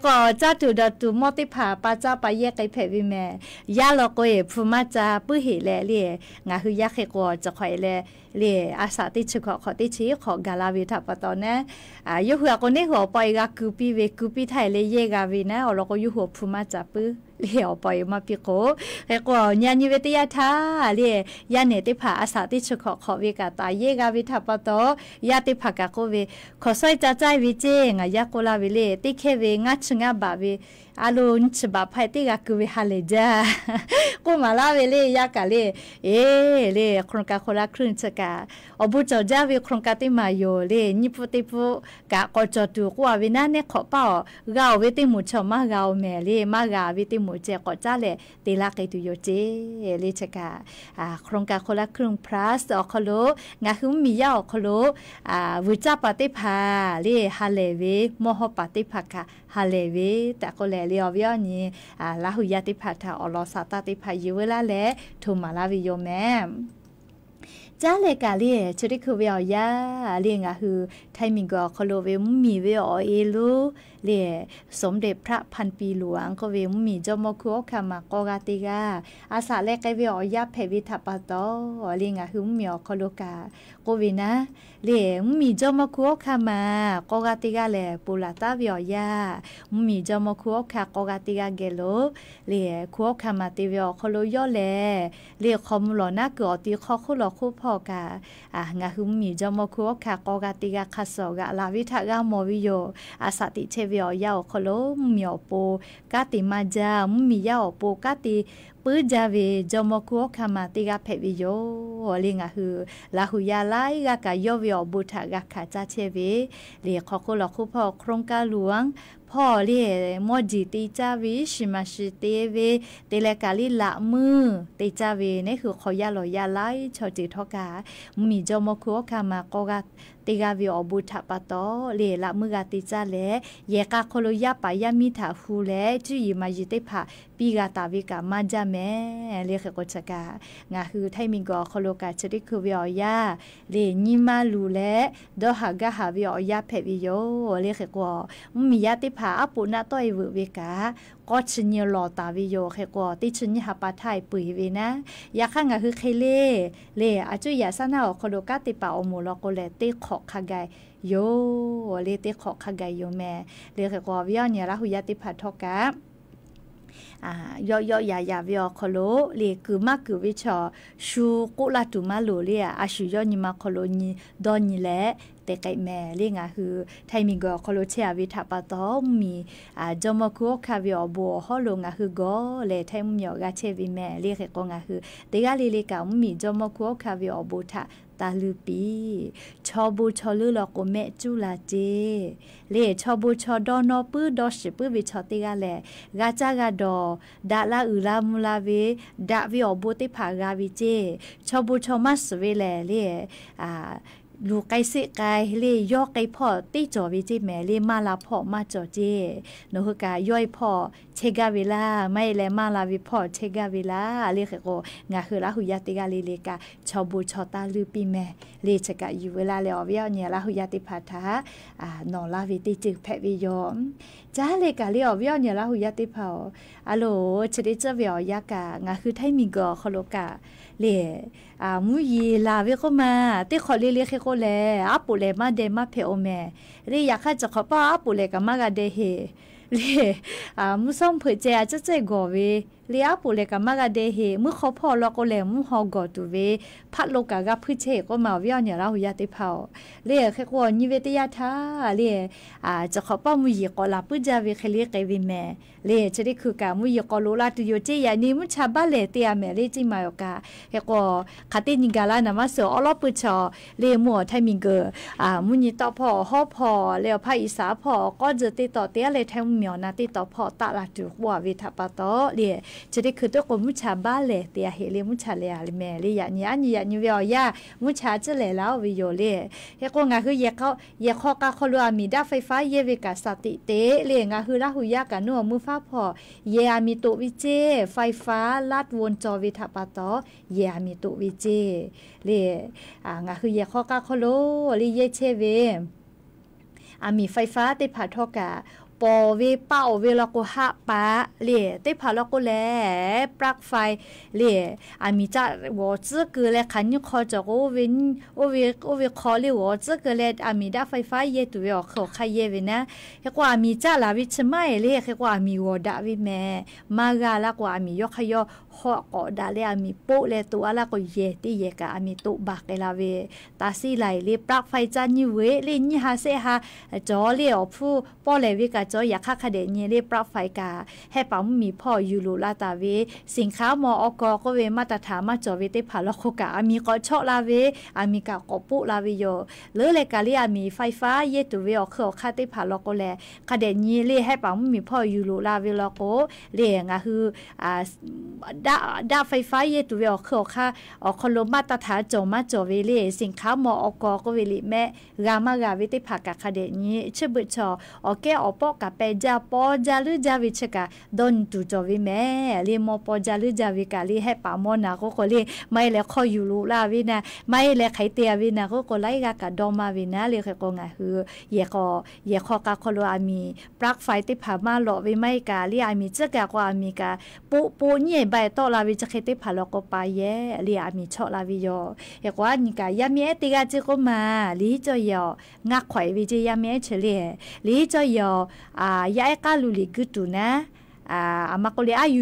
ก็จ้าตูดตูมอติผาป้าจ้าไปแยกไก่เผวิแม่ยาโลก็พูมาจ้าปื้อเหล่เลยงาคือยาเขก็จะคอยเลยอาสาติชุขอติชีขอกาลาวิทับปตอนนะยุหัวคนนี้หัวปอยกาคูปีเวคูปีไทยเลยเยกาวินะเราก็ยุหัวพูมาจ้าปื้อเลี้ยวปล่อยมาพิโกแล้วก็ญาณิเวทยาทา เรียยาเนติผาอาสาติชขอเวกาตายเยกาวิทัปโตยาติผากะโกเวขอซอยจะใจวิเจงยาโกลาวิเลติเคเวงัชงาบาเวอาลุนฉบับไพติกากุเวฮาเลจากูมาลาเวเลยยากะเลเลโครงการคนละครึ่งชะกาอบุจอจาเวโครงการติมาโยเลนิปุติปุกะกอจอตุกัวเวนาเนขอเป้ากาเวติมุชมากาเมเลมากาเวติมุเจกอจาเลติลาเกตุโยเจเลชะกาโครงการคนละครึ่ง plus อคโลงาคุมมียาอคโลวิจาปฏิภาเลฮาเลเวโมโหปฏิภาคาฮาเลเวแต่ก็แลเลียวเวียนี่ลาหุยาติภาทาอลอสาตาติภายูเวลาแลทุมาลาวิโยแมจ้าเลกาเลียชริคือเวียยาเลียงาคือไทมิงก็คโลเวมมีเวอเอลูเลียสมเด็จพระพันปีหลวงก็เวมมีเจ้าโมคุโอคามากอกาติกาอาสาเลกเวียยาเพวิทัปโตเลียงาคือมีอคโลกาโกเวนะเลียมีเจ้าโมคุโอคามากอกาติกาเลปุลาตาเวียยามีเจ้าโมคุโอคากอกาติกาเกโลเลียคุโอคามาติเวียคโลยอเลเลียคอมหลอนะกอติคอคุลอคุพอกางาหุมมีจอมคุกะกอกาติกะคัสกะลาวิทะกะมอวิโยอาสติเชวิอยาคโลมีอโปกะติมาจามียาโปกะติปื้จาเวจอมคุกะมาติกะเพวิโยลิงาฮือลาหุยาไลกะกะยอวิอบุทะกะคาจาเชเวเลียคอคุลอคุพอโครงการหลวงพ่อเรียมอจิติจาวิชิมาชิเตเวเตเลกาลิละมือติจาเวนี่คือขอยาลอยาไลชอจิทอกามีจอมคุกะมากอกาติกาวิอบุทะปะโตเลียละมือกาติจาเลเยกาโคโลยาปายามิถาฟูเลจุยมาจิติภาปีกาตาวิกามาจาเมเลียกกชกางาคือไทมิงกอโคโลกาชริคือวิอยาเลียนิมาลูเลดอหากะหาวิอยาเพวิโยเลียกกอมียาติภาอปุนาต้อยเวกาก็ชญลอตาวิโยเขกอติชญหาปาไทยปุยเวนะยาข้างคือเคเลอาจุยาสนาโคโลกาติปาอโมลโกเลติขอคากายโยเลติขอคากายโยแม่เลเขกอวิญญาณหุยาติภาทกะยายาวิอคโลเลคือมาคือวิชอชูกุลาตุมาโลเลียอาชุยอนิมาคโลนีดอนีแลแต่ไก่แม่เรียงคือไทมิงก็คโลเชียวิทัปตอมีจอมคุคาวิอบัวฮอลงคือก็เลไทมยอกาเชวิแม่เรียกก็คือเตกาเลกามีจอมคุคาวิอบุทะตาลูปีชอบูชอลือลอกเมจุลาเจเลชอบูชอดอนอปื้อดอชิปื้อวิชอติกาเลกาจากาดอดาลาอุลามุลาเวดาวิอบุติภากาวิเจชอบูชอมัสเวเลลูกไก่สิไก่เลยย่อไก่พ่อตีจ่อวิจิแม่เลยมาลาพ่อมาจ่อเจนกกาย่อยพ่อเชกาเวลาไม่แลมาลาวิพ่อเชกาเวลาเรียกก็งาคือลาหุยาติกาเลกาชอบูชอตาลือปีแม่เลชกาอยู่เวลาแล้วเวียเนี่ยลาหุยาติภาทานอลาวิติจึกแพวิยอมจ้าเลกาเลียวเวียเนี่ยลาหุยาติภาอะโลชดิจเวียยากางาคือไทมิกอคโลกาเลมุยีลาเวก็มาติขอเรียกก็แลอาปุเลมาเดมาเพโอเมเรียอยากให้จะขอป้าอาปุเลกับมากาเดเฮเรียมุส่งเผยเจอาจะใจกอเวเรียอาปุเลกับมากาเดเฮมุขอพ่อลอกก็แลมุหอกอตุเวพัดโลกากับพืชเชก็มาวิญญาณเราหุยาติเผาเรียแค่กว่านิเวศยาธาเรียจะขอป้ามุยีก็ลาปุจาเวเคเรียกวิแม่เรียจะได้คือการมุยีก็โลลาตุโยเจยานี่มุชาบ้าเลเตียแม่เรียจิมายกาแค่กว่าคตินิกาลานามาเสออลอปุชอเรียมัวไทมิงเกอมุยีต่อพ่อฮอพ่อเรียภาคอีสาพ่อก็จะติดต่อเตี้ยเลยแทงเหมียวนาติดต่อพ่อตะลาตุหัววิทัปโตเรียจะได้คือตัวคนมุชาบ้าเลเตียเฮเรียมุชาเลแม่เรียนี่เวียมุชาจะเลยแล้ววิโยเล่เฮก็งาคือเยข้อกาคลัวมีดาไฟฟ้าเยเวกาสติเตเลียงาคือลาหุยากานัวมือฟ้าพอเยอามีตุวิเจไฟฟ้าลาดวนจอวิทัปโตเยอามีตุวิเจเลียงาคือเยข้อกาคลัวลิเยเชเวมีไฟฟ้าติผาทอกาป ปอเวเป้าเวลาก็หะปะเล่ได้พาลก็แลปลั๊กไฟเล่อามีจะวอจื้อคือแลคันยุคอจะโอเวคอเลวอจื้อคือแลอามีได้ไฟฟ้าเยตัวออกเขาใครเยเวนะเฮกว่ามีจะลาวิชไม่เล่เฮกว่ามีวอดาวิแม่มากาละกว่ามียกขยอหอกอดาเลอามีปุ๊เลตัวละก็เยที่เยกะอามีตุบักเลาเวตาซีไหลเล่ปลั๊กไฟจันยูเวเล่นี่ฮาเซฮาจอเล่อผู้ป้อเลวิกาจออยากค่าคเดเนเล่ปลั๊กไฟกาให้ปั๊มมีพ่อยูรูลาตาเวสินค้ามออกก็เวมาตรฐานมาจอเวเตผาลโคกะอามีก็ชอลาเวอามีกะก็ปุลาเวโยหรือเลกาเล่อามีไฟฟ้าเยตุเวออกคือค่าเตผาลโกแลคเดเนเล่ให้ปั๊มมีพ่อยูรูลาเวลโกเล่งะคือดาไฟฟ้าเยตุเวออกคือค่าออกคโลมาตรฐานจอมาจอเวเล่สินค้ามออกก็เวลิแม่รามากาเวเตผากะคเดเนชื่อบุชอโอเคอปอกะเปจาปอจาลือจาวิชกะดอนตุจอวิแม่เลีมอปอจาลือจาวิกะลีให้ปามอนาก็ลีไม่แล้วคออยู่รู้ลาวินะไม่แล้วไขเตียวินะก็ไล่กะกะดอมาวินะเลยก็งะฮือเยคอกะคอลอามีปลั๊กไฟติผามาหลอวิไม่กะลีอามีจะกะกว่ามีกะปูนี่ใบตอลาวิจะเคติผาลก็ไปเยลีอามีชอลาวิโยเฮกว่านี่กะยามีติกะจิก็มาลีจอยงักไขวิจิยามีเฉลีลีจอยยายกาลุลิกุตุนะอามาก็เลยอ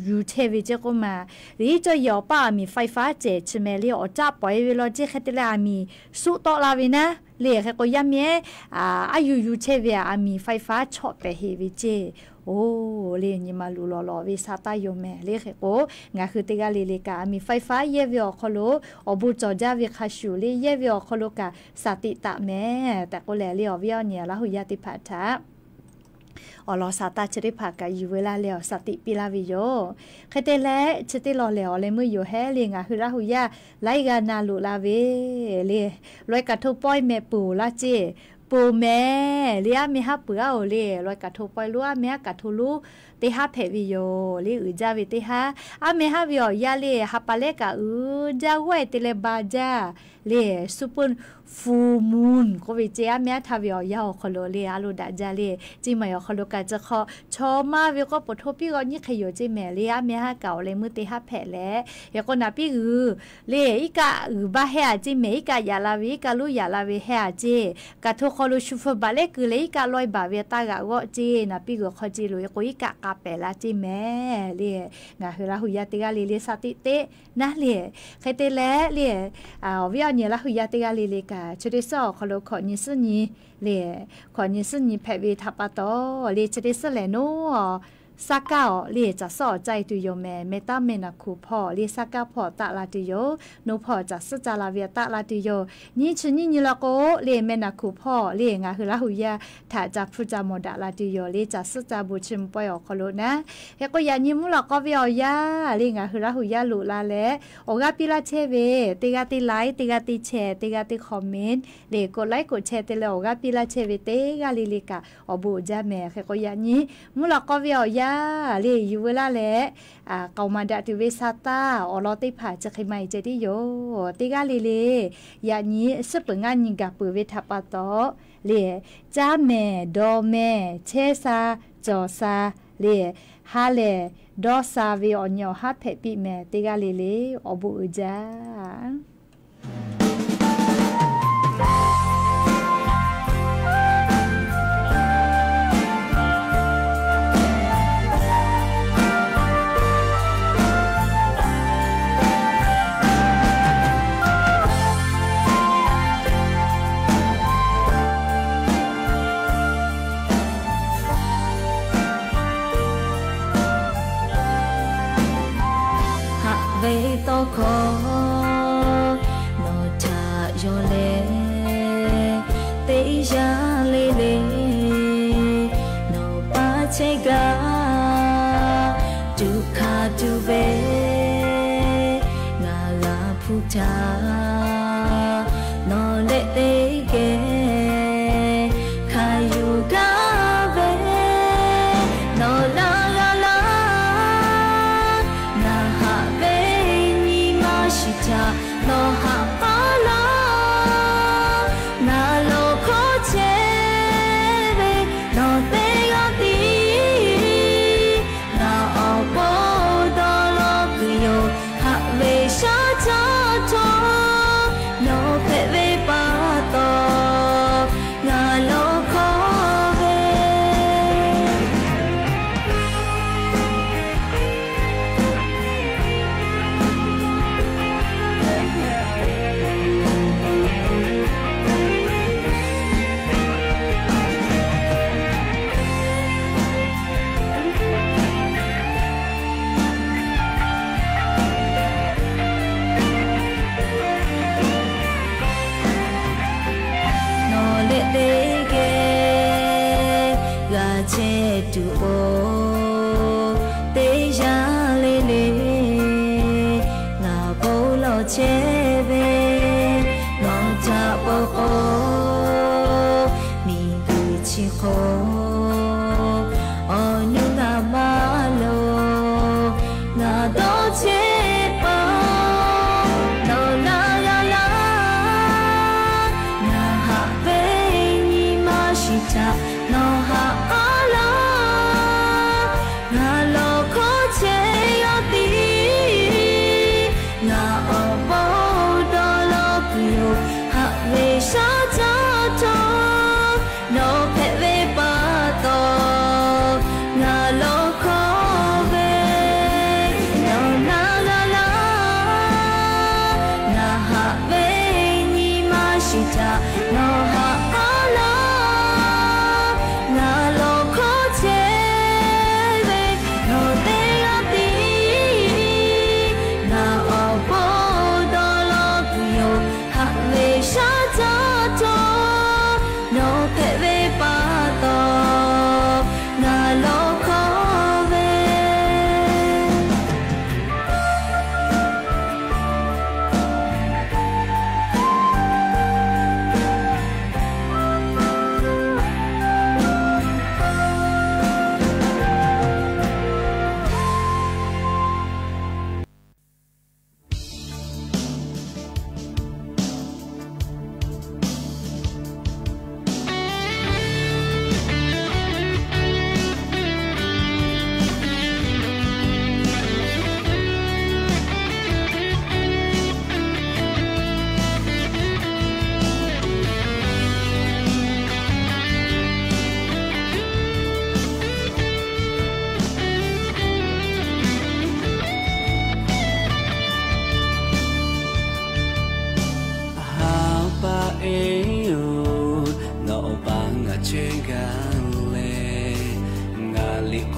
ยู่เทวิเจก็มาลีจะยอป้ามีไฟฟ้าเจชเมลีอจ้าปล่อยเวลาเจคัตเลอามีสุตอลาวินะเลียกก็ยามเมอยู่เทวิอามีไฟฟ้าช็อตไปเฮวิเจโอ้เลียนี่มาลูลอวิซาตายโยแม่เลียกก็งาคือติกาลีกามีไฟฟ้าเยวิอคโลอบุจอจาวิคาชูลีเยวิอคโลกาสติตะแม่แต่ก็แลเลียวิอเนี่ยละหุยาติภัทะอลอสาตาชริภากาอยู่เวลาแล้วสติปิลาวิโยเคเตและชติรอแล้วเลยมืออยู่แฮเลียงาคือราหุยาไลกานาลุลาเวเลลอยกะทุป้อยแม่ปู่ละเจปูแม่เลียมีฮับเปื่อเอาเลยลอยกะทุป้อยลัวแม่กะทุลูติฮาเพวิโยลีอือจาวิติฮาอาเมฮาวิโอยาเลฮับปะเลกะจาเวติเลบาจาเลซุปุนฟูมูนก็วิเจียแม่ทาวิโอยาคโลเลอาลูดาจาเลจิมายคโลกะจะขอชอมาวิก็ปทพี่ก็นี่ขยโยจิแม่เลอาเมฮาเก่าเลยมือติฮาแผแลยก็นาพี่เลอีกะบาเฮอาจิเมอีกะยาลาวิกะลูยาลาวิเฮอาจิกะทุคอลูชูฟบาเลคือเลอีกะลอยบาเวตากะก็จีนาพี่ก็ขอจิลุยก็อีกะกะเปลาจิแม่เลียงาคือละหุยาติกาลีสติเตนะเลียใครเตแลเลียวิญญาณละหุยาติกาลีกาชุดที่สองขอขอนิสนีเลียขอนิสนีแพวิทัปโตเลียชุดที่สเลโนสักเก้าเลียจะสอใจตุโยแม่เมตาเมนาคูพ่อเลียสักเก้าพ่อตะลาตุโยโนพ่อจะสุจาลาเวียตะลาตุโยนี่ชนี่นี่ละโกเลียเมนาคูพ่อเลียงาคือละหุยาถ้าจะพูดจาโมดาลาตุโยเลียจะสุจาบุชิมปอยออกโลนะเฮก็ยานิมุละก็วิอยาเลียงาคือละหุยาลุลาเลโอกาปิลาเชเวติกาติไลติกาติแชร์ติกาติคอมเมนต์เลียกดไลค์กดแชร์เตเลโอกาปิลาเชเวเตกาลิลิกาอบูจาแม่เฮก็ยานิมุละก็วิอยาเลียอยู่เวลาแลเกามาดาติเวซาตาอลอติผาจะใครไม่จะได้โยติกาลียานี้สืบงานยิงกับปืนเวทัปโตเลียจ้าแม่ดอแม่เชซาจอซาเลียฮาเลดอซาวิออนยอฮับเพปิแม่ติกาลีอบูจาโตขอโนชาโยเลเตยาเลเลโนปาเชกาจุคาจุเวนาลาพุจาโนเลเตเกคายุกาเวโนลาโนฮาปาลานาโลโคเชเวโนเตกาเป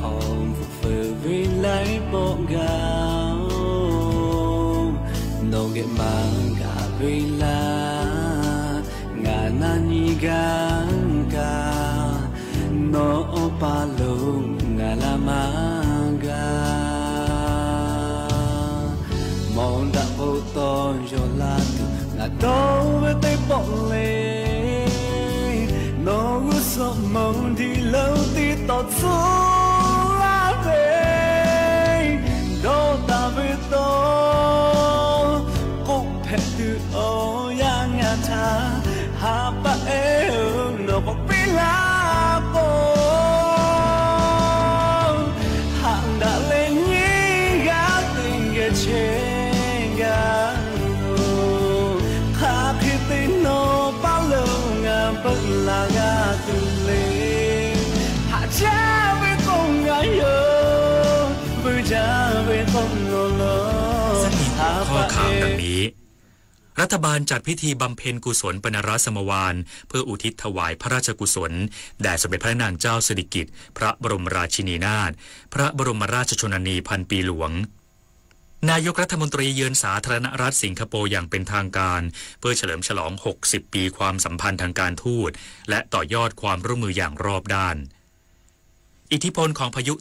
không phục vụ vì lấy bộ gạo nô nghệ mang cả vì là ngà nani gang ca no palung ngà la manga mong đã vô to cho la tu ngà đâu với tay bộ lê nó ước sợ mong đi lâu tí tọt xuống lá về đâu ta về to cũng phải từ ô ya ngà tha hà ba em nó bọc bí lá cô hàng đã lên nhí gã tình ghé trên gã khá khi tin nó bao lâu ngà bất là gã từng lên hạ cha với không ngã nhớ với cha với không ngờ lỡ ข้อข่าวดังนี้รัฐบาลจัดพิธีบำเพ็ญกุศลปณรสมวาลเพื่ออุทิศถวายพระราชกุศลแด่สมเด็จพระนางเจ้าสิริกิติ์พระบรมราชินีนาถพระบรมราชชนนีพันปีหลวงนายกรัฐมนตรีเยือนสาธารณรัฐสิงคโปร์อย่างเป็นทางการเพื่อเฉลิมฉลอง60ปีความสัมพันธ์ทางการทูตและต่อยอดความร่วมมืออย่างรอบด้านอิทธิพลของพายุ